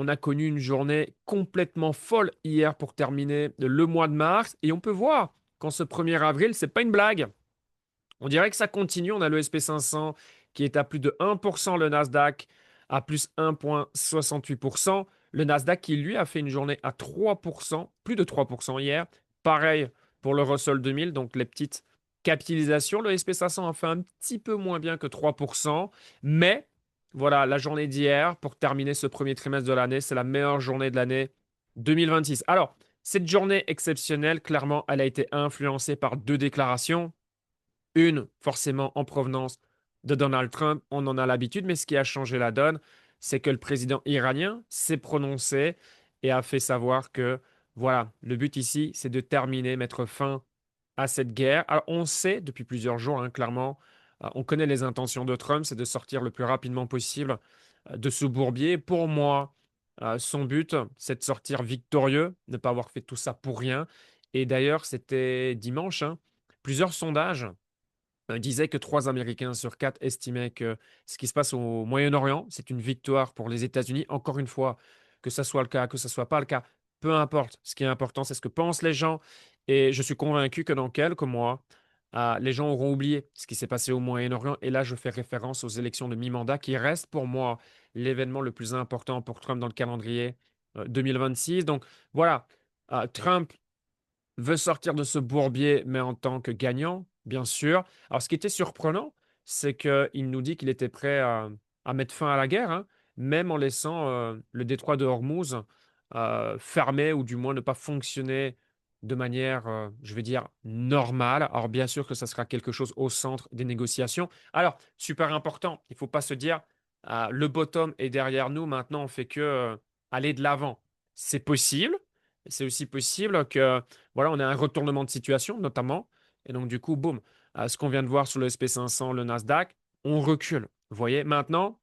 On a connu une journée complètement folle hier pour terminer le mois de mars et on peut voir qu'en ce 1er avril, c'est pas une blague. On dirait que ça continue. On a le SP 500 qui est à plus de 1%, le Nasdaq à plus 1,68%. Le Nasdaq qui, lui, a fait une journée à 3%, plus de 3% hier. Pareil pour le Russell 2000, donc les petites capitalisations. Le SP 500 a fait un petit peu moins bien que 3%. Mais voilà, la journée d'hier, pour terminer ce premier trimestre de l'année, c'est la meilleure journée de l'année 2026. Alors, cette journée exceptionnelle, clairement, elle a été influencée par deux déclarations. Une, forcément en provenance de Donald Trump, on en a l'habitude, mais ce qui a changé la donne, c'est que le président iranien s'est prononcé et a fait savoir que, voilà, le but ici, c'est de terminer, mettre fin à cette guerre. Alors, on sait depuis plusieurs jours, hein, clairement, on connaît les intentions de Trump, c'est de sortir le plus rapidement possible de ce bourbier. Pour moi, son but, c'est de sortir victorieux, ne pas avoir fait tout ça pour rien. Et d'ailleurs, c'était dimanche, hein, plusieurs sondages disait que 3 Américains sur 4 estimaient que ce qui se passe au Moyen-Orient, c'est une victoire pour les États-Unis. Encore une fois, que ce soit le cas, que ce ne soit pas le cas, peu importe. Ce qui est important, c'est ce que pensent les gens. Et je suis convaincu que dans quelques mois, les gens auront oublié ce qui s'est passé au Moyen-Orient. Et là, je fais référence aux élections de mi-mandat qui restent pour moi l'événement le plus important pour Trump dans le calendrier 2026. Donc voilà, Trump veut sortir de ce bourbier, mais en tant que gagnant, bien sûr. Alors, ce qui était surprenant, c'est qu'il nous dit qu'il était prêt à mettre fin à la guerre, hein, même en laissant le détroit de Hormuz fermé ou du moins ne pas fonctionner de manière, je vais dire, normale. Alors, bien sûr que ça sera quelque chose au centre des négociations. Alors, super important, il ne faut pas se dire, le bottom est derrière nous, maintenant on fait que aller de l'avant. C'est possible. C'est aussi possible que voilà, on a un retournement de situation, notamment. Et donc, du coup, boum, ce qu'on vient de voir sur le SP 500, le Nasdaq, on recule. Vous voyez, maintenant,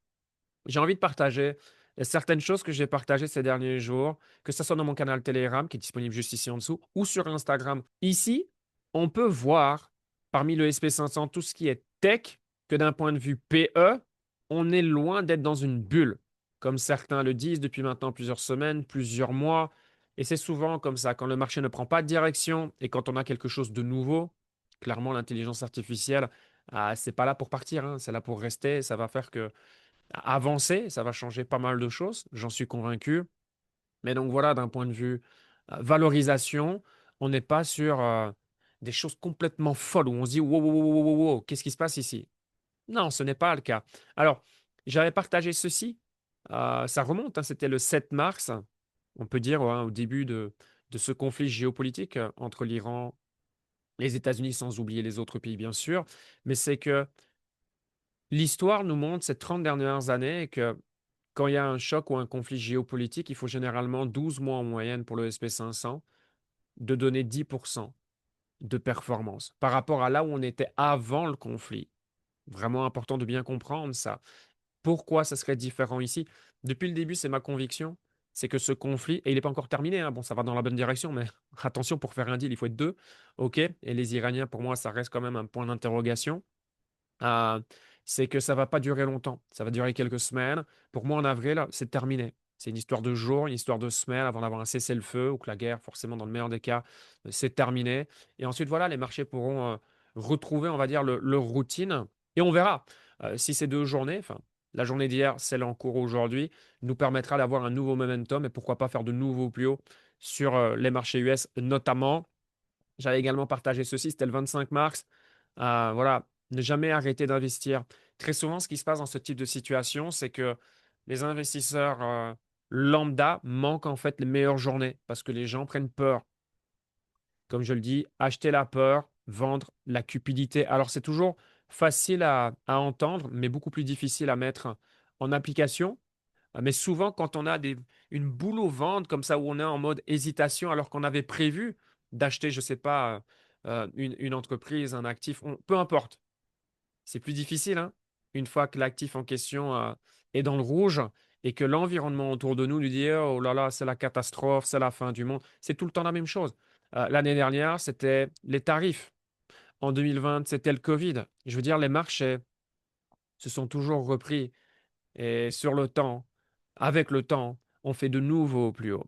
j'ai envie de partager certaines choses que j'ai partagées ces derniers jours, que ce soit dans mon canal Telegram, qui est disponible juste ici en dessous, ou sur Instagram. Ici, on peut voir parmi le SP 500 tout ce qui est tech, que d'un point de vue PE, on est loin d'être dans une bulle, comme certains le disent depuis maintenant plusieurs semaines, plusieurs mois. Et c'est souvent comme ça, quand le marché ne prend pas de direction et quand on a quelque chose de nouveau, clairement, l'intelligence artificielle, c'est pas là pour partir, hein, c'est là pour rester. Ça va faire que avancer, ça va changer pas mal de choses, j'en suis convaincu. Mais donc voilà, d'un point de vue valorisation, on n'est pas sur des choses complètement folles où on se dit wow, wow, wow, wow, wow, wow, qu'est-ce qui se passe ici? Non, ce n'est pas le cas. Alors, j'avais partagé ceci, ça remonte, hein, c'était le 7 mars, on peut dire hein, au début de ce conflit géopolitique entre l'Iran, les États-Unis, sans oublier les autres pays, bien sûr. Mais c'est que l'histoire nous montre ces 30 dernières années que quand il y a un choc ou un conflit géopolitique, il faut généralement 12 mois en moyenne pour le SP 500 de donner 10% de performance par rapport à là où on était avant le conflit. Vraiment important de bien comprendre ça. Pourquoi ça serait différent ici? Depuis le début, c'est ma conviction, c'est que ce conflit, et il n'est pas encore terminé, hein, bon, ça va dans la bonne direction, mais attention, pour faire un deal, il faut être deux. OK? Et les Iraniens, pour moi, ça reste quand même un point d'interrogation. Euh, c'est que ça va pas durer longtemps. Ça va durer quelques semaines. Pour moi, en avril, c'est terminé. C'est une histoire de jours, une histoire de semaines avant d'avoir un cessez-le-feu ou que la guerre, forcément, dans le meilleur des cas, c'est terminé. Et ensuite, voilà, les marchés pourront retrouver, on va dire, leur routine. Et on verra si ces 2 journées, enfin, la journée d'hier, celle en cours aujourd'hui, nous permettra d'avoir un nouveau momentum et pourquoi pas faire de nouveaux plus hauts sur les marchés US notamment. J'avais également partagé ceci, c'était le 25 mars. Voilà, ne jamais arrêter d'investir. Très souvent, ce qui se passe dans ce type de situation, c'est que les investisseurs lambda manquent en fait les meilleures journées parce que les gens prennent peur. Comme je le dis, acheter la peur, vendre la cupidité. Alors, c'est toujours facile à entendre, mais beaucoup plus difficile à mettre en application. Mais souvent, quand on a une boule au ventre comme ça, où on est en mode hésitation, alors qu'on avait prévu d'acheter, je ne sais pas, une entreprise, un actif, peu importe, c'est plus difficile, hein, une fois que l'actif en question est dans le rouge et que l'environnement autour de nous lui dit, oh là là, c'est la catastrophe, c'est la fin du monde. C'est tout le temps la même chose. L'année dernière, c'était les tarifs. En 2020, c'était le Covid. Je veux dire, les marchés se sont toujours repris. Et sur le temps, avec le temps, on fait de nouveau plus haut.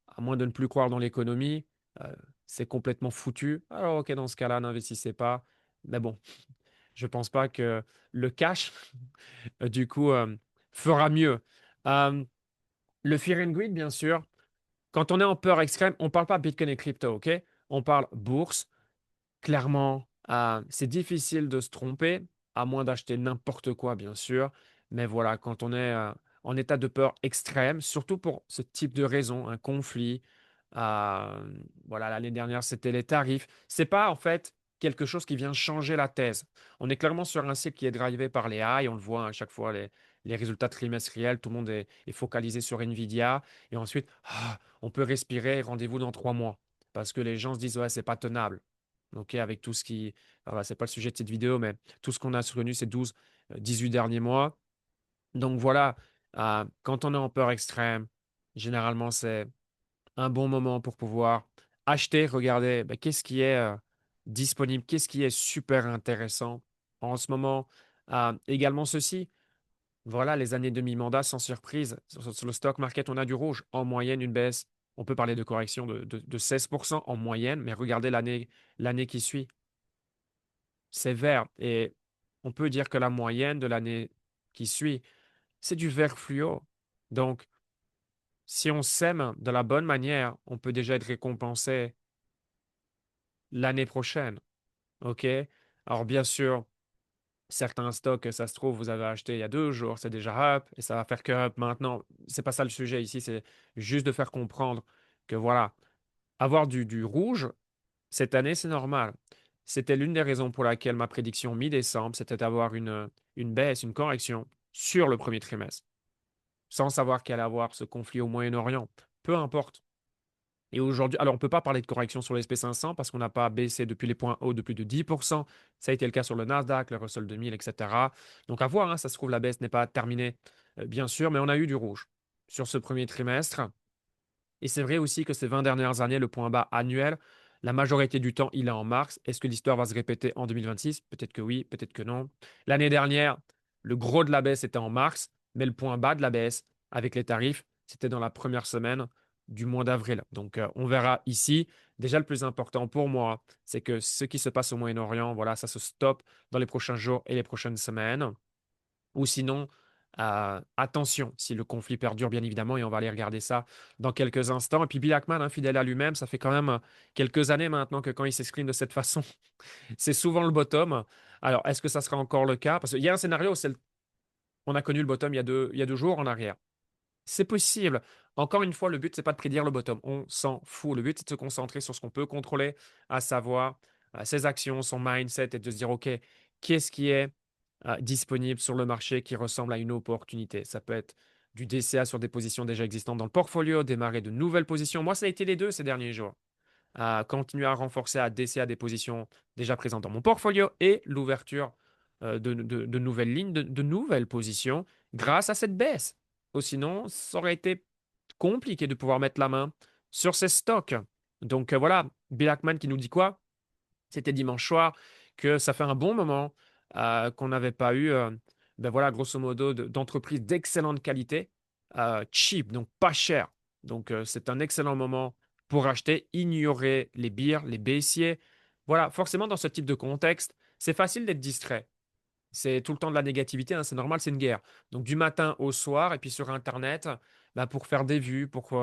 À moins de ne plus croire dans l'économie, euh, c'est complètement foutu. Alors, ok, dans ce cas-là, n'investissez pas. Mais bon, je pense pas que le cash, du coup, fera mieux. Euh, le fear and greed, bien sûr. Quand on est en peur extrême, on ne parle pas Bitcoin et crypto, ok? On parle bourse. Clairement, c'est difficile de se tromper, à moins d'acheter n'importe quoi, bien sûr. Mais voilà, quand on est en état de peur extrême, surtout pour ce type de raison, un conflit, voilà, l'année dernière, c'était les tarifs. C'est pas en fait quelque chose qui vient changer la thèse. On est clairement sur un cycle qui est drivé par les highs, on le voit à chaque fois, les résultats trimestriels, tout le monde est focalisé sur Nvidia. Et ensuite, on peut respirer, rendez-vous dans 3 mois. Parce que les gens se disent, ouais, c'est pas tenable. Ok, avec tout ce qui. Voilà, c'est pas le sujet de cette vidéo, mais tout ce qu'on a connu ces 12, 18 derniers mois. Donc voilà, quand on est en peur extrême, généralement, c'est un bon moment pour pouvoir acheter, regarder ben, qu'est-ce qui est disponible, qu'est-ce qui est super intéressant en ce moment. Également ceci, voilà, les années demi-mandat sans surprise. Sur le stock market, on a du rouge. En moyenne, une baisse. On peut parler de correction de 16% en moyenne, mais regardez l'année qui suit. C'est vert. Et on peut dire que la moyenne de l'année qui suit, c'est du vert fluo. Donc, si on sème de la bonne manière, on peut déjà être récompensé l'année prochaine. OK? Alors, bien sûr, certains stocks, ça se trouve, vous avez acheté il y a 2 jours, c'est déjà up et ça va faire que up maintenant. C'est pas ça le sujet ici, c'est juste de faire comprendre que voilà, avoir du rouge cette année, c'est normal. C'était l'une des raisons pour laquelle ma prédiction mi-décembre, c'était d'avoir une baisse, une correction sur le premier trimestre, sans savoir qu'il allait avoir ce conflit au Moyen-Orient. Peu importe. Et aujourd'hui, alors on ne peut pas parler de correction sur le SP500 parce qu'on n'a pas baissé depuis les points hauts de plus de 10%. Ça a été le cas sur le Nasdaq, le Russell 2000, etc. Donc à voir, hein, ça se trouve, la baisse n'est pas terminée, bien sûr, mais on a eu du rouge sur ce premier trimestre. Et c'est vrai aussi que ces 20 dernières années, le point bas annuel, la majorité du temps, il est en mars. Est-ce que l'histoire va se répéter en 2026? Peut-être que oui, peut-être que non. L'année dernière, le gros de la baisse était en mars, mais le point bas de la baisse avec les tarifs, c'était dans la première semaine du mois d'avril. Donc, on verra ici. Déjà, le plus important pour moi, c'est que ce qui se passe au Moyen-Orient, voilà, ça se stoppe dans les prochains jours et les prochaines semaines. Ou sinon, attention, si le conflit perdure, bien évidemment, et on va aller regarder ça dans quelques instants. Et puis Bill Ackman, hein, fidèle à lui-même, ça fait quand même quelques années maintenant que quand il s'exprime de cette façon, c'est souvent le bottom. Alors, est-ce que ça sera encore le cas? Parce qu'il y a un scénario, on a connu le bottom il y a 2 jours en arrière. C'est possible. Encore une fois, le but, c'est pas de prédire le bottom. On s'en fout. Le but, c'est de se concentrer sur ce qu'on peut contrôler, à savoir ses actions, son mindset et de se dire, OK, qu'est-ce qui est disponible sur le marché qui ressemble à une opportunité? Ça peut être du DCA sur des positions déjà existantes dans le portfolio, démarrer de nouvelles positions. Moi, ça a été les deux ces derniers jours. Continuer à renforcer, à DCA des positions déjà présentes dans mon portfolio et l'ouverture de nouvelles lignes, de nouvelles positions grâce à cette baisse. Ou sinon, ça aurait été compliqué de pouvoir mettre la main sur ces stocks. Donc voilà, Bill Ackman qui nous dit quoi? C'était dimanche soir, que ça fait un bon moment qu'on n'avait pas eu, ben voilà, grosso modo, d'entreprises d'excellente qualité, cheap, donc pas cher. Donc c'est un excellent moment pour acheter, ignorer les birs, les baissiers. Voilà, forcément, dans ce type de contexte, c'est facile d'être distrait. C'est tout le temps de la négativité, hein, c'est normal, c'est une guerre. Donc du matin au soir, et puis sur Internet, bah, pour faire des vues, pour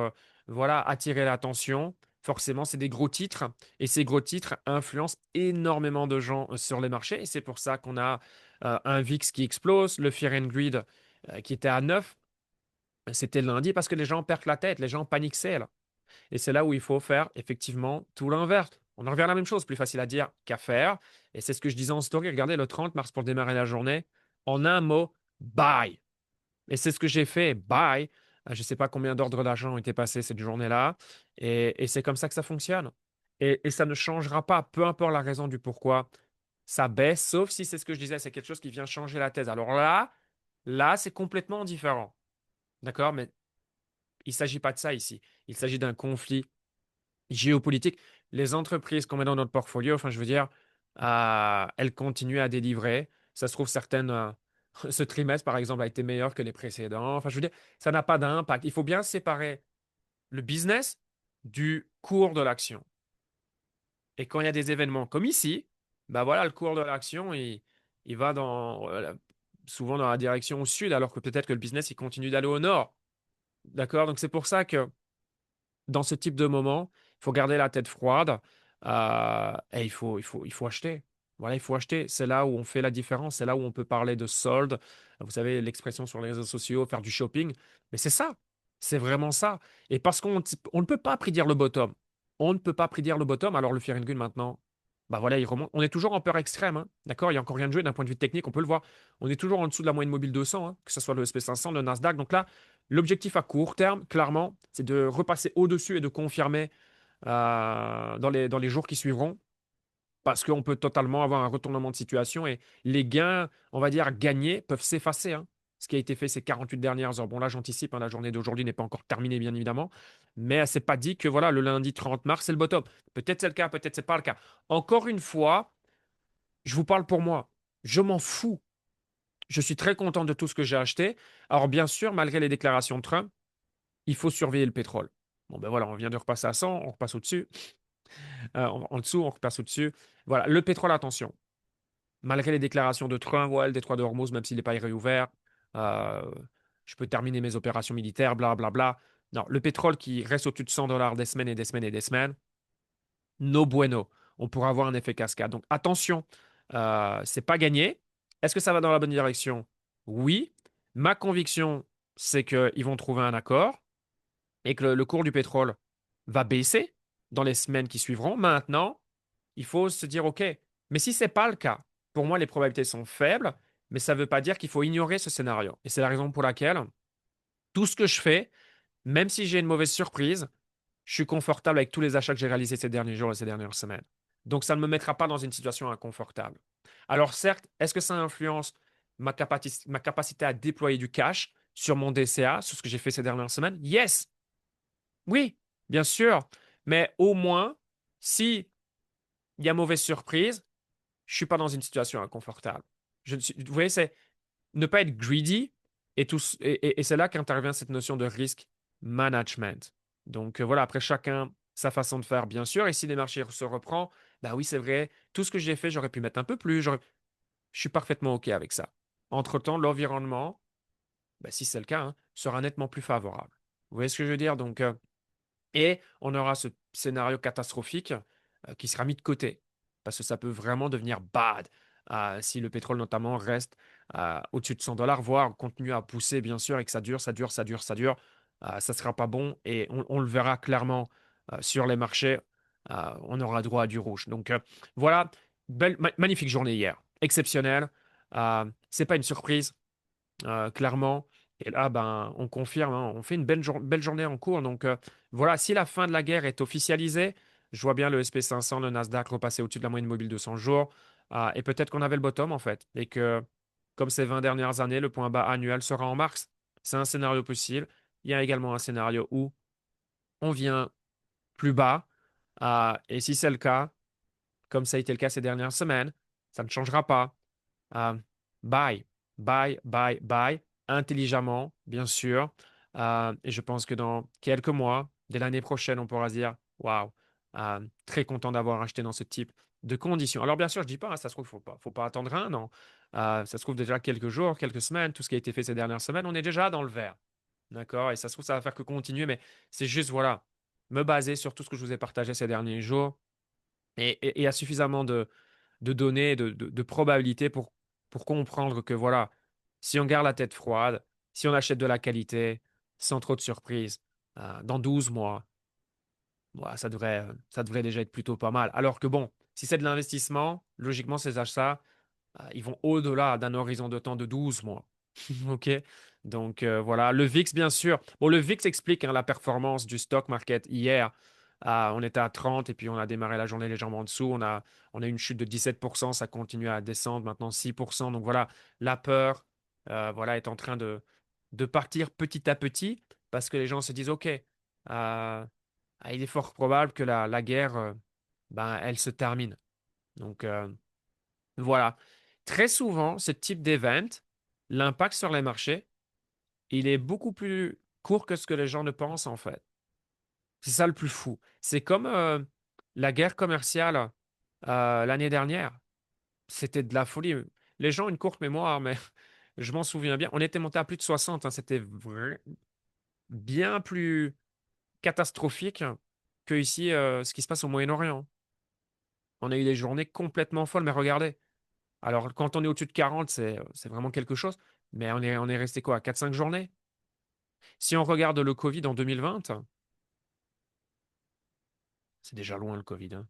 voilà, attirer l'attention, forcément, c'est des gros titres. Et ces gros titres influencent énormément de gens sur les marchés. Et c'est pour ça qu'on a un VIX qui explose, le Fear and Greed qui était à 9. C'était lundi parce que les gens perdent la tête, les gens paniquent sell. Et c'est là où il faut faire effectivement tout l'inverse. On en revient à la même chose, plus facile à dire qu'à faire. Et c'est ce que je disais en story. Regardez le 30 mars pour démarrer la journée. En un mot, buy. Et c'est ce que j'ai fait, buy. Je ne sais pas combien d'ordres d'argent ont été passés cette journée-là. Et c'est comme ça que ça fonctionne. Et ça ne changera pas, peu importe la raison du pourquoi. Ça baisse, sauf si c'est ce que je disais, c'est quelque chose qui vient changer la thèse. Alors là, c'est complètement différent. D'accord? Mais il ne s'agit pas de ça ici. Il s'agit d'un conflit géopolitique. Les entreprises qu'on met dans notre portfolio, enfin, je veux dire, elles continuent à délivrer. Ça se trouve, certaines Ce trimestre, par exemple, a été meilleur que les précédents. Enfin, je veux dire, ça n'a pas d'impact. Il faut bien séparer le business du cours de l'action. Et quand il y a des événements comme ici, bah voilà, le cours de l'action, il va souvent dans la direction au sud, alors que peut-être que le business, il continue d'aller au nord. D'accord? Donc c'est pour ça que dans ce type de moment, il faut garder la tête froide et il faut acheter. Voilà, il faut acheter. C'est là où on fait la différence. C'est là où on peut parler de solde. Vous savez, l'expression sur les réseaux sociaux, faire du shopping. Mais c'est ça. C'est vraiment ça. Et parce qu'on ne peut pas prédire le bottom. On ne peut pas prédire le bottom. Alors le Fear and Good maintenant, bah voilà, il remonte. On est toujours en peur extrême, hein. D'accord? Il n'y a encore rien de joué d'un point de vue technique. On peut le voir. On est toujours en dessous de la moyenne mobile 200, hein, que ce soit le SP 500, le Nasdaq. Donc là, l'objectif à court terme, clairement, c'est de repasser au-dessus et de confirmer dans les jours qui suivront, parce qu'on peut totalement avoir un retournement de situation et les gains, on va dire, gagnés peuvent s'effacer, hein. Ce qui a été fait ces 48 dernières heures. Bon, là, j'anticipe, hein, la journée d'aujourd'hui n'est pas encore terminée, bien évidemment, mais c'est pas dit que voilà, le lundi 30 mars, c'est le bottom. Peut-être c'est le cas, peut-être c'est pas le cas. Encore une fois, je vous parle pour moi. Je m'en fous. Je suis très content de tout ce que j'ai acheté. Alors, bien sûr, malgré les déclarations de Trump, il faut surveiller le pétrole. Bon, ben voilà, on vient de repasser à 100, on repasse au-dessus. En dessous, on repasse au-dessus. Voilà, le pétrole, attention. Malgré les déclarations de Trump, ouais, le détroit de Hormuz, même s'il n'est pas réouvert, euh, je peux terminer mes opérations militaires, bla bla bla. Non, le pétrole qui reste au-dessus de $100 des semaines et des semaines et des semaines, no bueno. On pourra avoir un effet cascade. Donc attention, c'est pas gagné. Est-ce que ça va dans la bonne direction? Oui. Ma conviction, c'est qu'ils vont trouver un accord et que le cours du pétrole va baisser dans les semaines qui suivront. Maintenant, il faut se dire, OK, mais si ce n'est pas le cas, pour moi, les probabilités sont faibles, mais ça ne veut pas dire qu'il faut ignorer ce scénario. Et c'est la raison pour laquelle tout ce que je fais, même si j'ai une mauvaise surprise, je suis confortable avec tous les achats que j'ai réalisés ces derniers jours et ces dernières semaines. Donc, ça ne me mettra pas dans une situation inconfortable. Alors, certes, est-ce que ça influence ma capacité à déployer du cash sur mon DCA, sur ce que j'ai fait ces dernières semaines? Yes, oui, bien sûr. Mais au moins, si il y a mauvaise surprise, je suis pas dans une situation inconfortable. Vous voyez, c'est ne pas être greedy et c'est là qu'intervient cette notion de risque management. Donc voilà, après chacun sa façon de faire, bien sûr. Et si les marchés se reprend, bah oui, c'est vrai, tout ce que j'ai fait, j'aurais pu mettre un peu plus. Je suis parfaitement OK avec ça. Entre-temps, l'environnement, bah, si c'est le cas, hein, sera nettement plus favorable. Vous voyez ce que je veux dire? Donc, et on aura ce scénario catastrophique qui sera mis de côté, parce que ça peut vraiment devenir bad si le pétrole notamment reste au-dessus de $100, voire continue à pousser, bien sûr, et que ça dure, ça dure, ça dure, ça dure. Ça ne sera pas bon et on le verra clairement sur les marchés. On aura droit à du rouge. Donc voilà, magnifique journée hier, exceptionnelle. C'est pas une surprise clairement. Et là, ben, on confirme, hein, on fait une belle journée en cours. Donc voilà, si la fin de la guerre est officialisée, je vois bien le SP 500, le Nasdaq repasser au-dessus de la moyenne mobile de 100 jours. Et peut-être qu'on avait le bottom en fait. Et que, comme ces 20 dernières années, le point bas annuel sera en mars. C'est un scénario possible. Il y a également un scénario où on vient plus bas. Et si c'est le cas, comme ça a été le cas ces dernières semaines, ça ne changera pas. Euh, buy, buy, intelligemment, bien sûr. Et je pense que dans quelques mois, dès l'année prochaine, on pourra se dire, waouh, très content d'avoir acheté dans ce type de conditions. Alors bien sûr, je dis pas, hein, ça se trouve, faut pas attendre un an. Ça se trouve déjà quelques jours, quelques semaines, tout ce qui a été fait ces dernières semaines, on est déjà dans le vert. D'accord? Et ça se trouve, ça va faire que continuer, mais c'est juste, voilà, me baser sur tout ce que je vous ai partagé ces derniers jours et il y a suffisamment de données, de probabilités pour comprendre que voilà, si on garde la tête froide, si on achète de la qualité, sans trop de surprises, dans 12 mois, voilà, ça devrait déjà être plutôt pas mal. Alors que bon, si c'est de l'investissement, logiquement, ces achats, ils vont au-delà d'un horizon de temps de 12 mois. OK? Donc voilà, le VIX, bien sûr. Bon, le VIX explique hein, la performance du stock market hier. On était à 30 et puis on a démarré la journée légèrement en dessous. On a une chute de 17%, ça continue à descendre, maintenant 6%. Donc voilà, la peur voilà, est en train de partir petit à petit parce que les gens se disent, OK, il est fort probable que la guerre, ben, elle se termine. Donc voilà. Très souvent, ce type d'event, l'impact sur les marchés, il est beaucoup plus court que ce que les gens ne pensent en fait. C'est ça le plus fou. C'est comme la guerre commerciale l'année dernière. C'était de la folie. Les gens ont une courte mémoire, mais je m'en souviens bien. On était monté à plus de 60, hein. C'était bien plus catastrophique que ici, ce qui se passe au Moyen-Orient. On a eu des journées complètement folles, mais regardez. Alors, quand on est au-dessus de 40, c'est vraiment quelque chose. Mais on est resté quoi, 4 5 journées? Si on regarde le Covid en 2020, c'est déjà loin le Covid, hein.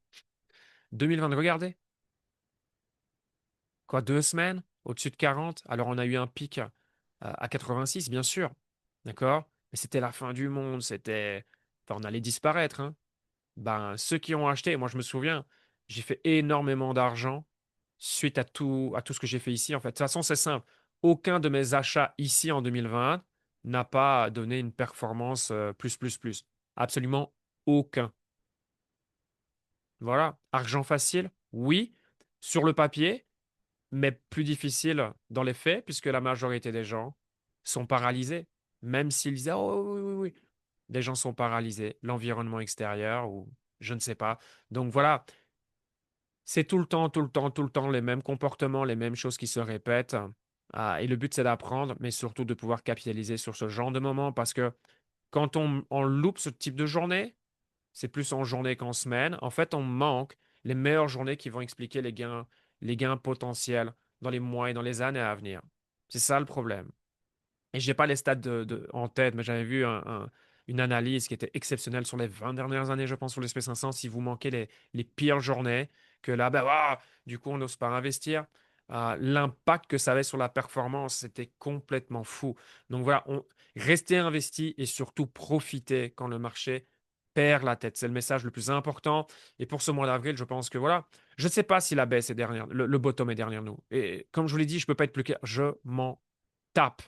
2020, regardez. Quoi, 2 semaines au-dessus de 40? Alors, on a eu un pic à 86, bien sûr. D'accord? Mais c'était la fin du monde. Enfin, on allait disparaître, hein. Ben, ceux qui ont acheté, moi, je me souviens, j'ai fait énormément d'argent suite à tout ce que j'ai fait ici. En fait, de toute façon, c'est simple. Aucun de mes achats ici en 2020 n'a pas donné une performance plus, plus, plus. Absolument aucun. Voilà. Argent facile, oui, sur le papier, mais plus difficile dans les faits, puisque la majorité des gens sont paralysés. Même s'ils disaient, oh oui, oui, oui, des gens sont paralysés, l'environnement extérieur ou je ne sais pas. Donc voilà, c'est tout le temps, tout le temps, tout le temps les mêmes comportements, les mêmes choses qui se répètent. Et le but, c'est d'apprendre, mais surtout de pouvoir capitaliser sur ce genre de moment, parce que quand on loupe ce type de journée, c'est plus en journée qu'en semaine. En fait, on manque les meilleures journées qui vont expliquer les gains potentiels dans les mois et dans les années à venir. C'est ça le problème. Et j'ai pas les stats en tête, mais j'avais vu une analyse qui était exceptionnelle sur les 20 dernières années, je pense, sur l'SP 500. Si vous manquez les pires journées, que là, ben, du coup, on n'ose pas investir. L'impact que ça avait sur la performance, c'était complètement fou. Donc voilà, restez investi et surtout profitez quand le marché perd la tête. C'est le message le plus important. Et pour ce mois d'avril, je pense que voilà, je ne sais pas si la baisse est derrière, le bottom est derrière nous. Et comme je vous l'ai dit, je ne peux pas être plus clair. Je m'en tape.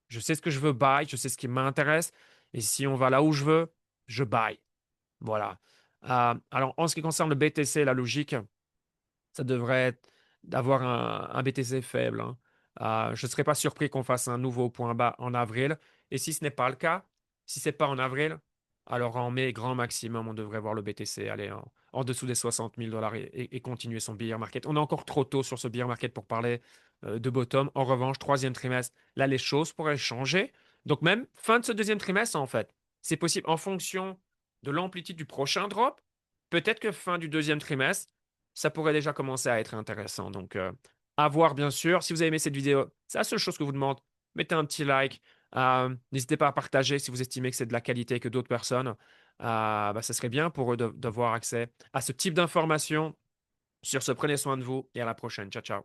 Je sais ce que je veux buy, je sais ce qui m'intéresse. Et si on va là où je veux, je buy. Voilà. Alors, en ce qui concerne le BTC, la logique, ça devrait être d'avoir un BTC faible, hein. Je ne serais pas surpris qu'on fasse un nouveau point bas en avril. Et si ce n'est pas le cas, si ce n'est pas en avril, alors en mai, grand maximum, on devrait voir le BTC aller en dessous des 60 000 dollars et continuer son bear market. On est encore trop tôt sur ce bear market pour parler de bottom. En revanche, troisième trimestre, là, les choses pourraient changer. Donc même fin de ce deuxième trimestre, en fait, c'est possible en fonction de l'amplitude du prochain drop. Peut-être que fin du deuxième trimestre, ça pourrait déjà commencer à être intéressant. Donc, à voir, bien sûr. Si vous avez aimé cette vidéo, c'est la seule chose que je vous demande. Mettez un petit like. N'hésitez pas à partager si vous estimez que c'est de la qualité que d'autres personnes. Ça serait bien pour eux d'avoir accès à ce type d'informations. Sur ce, prenez soin de vous et à la prochaine. Ciao, ciao.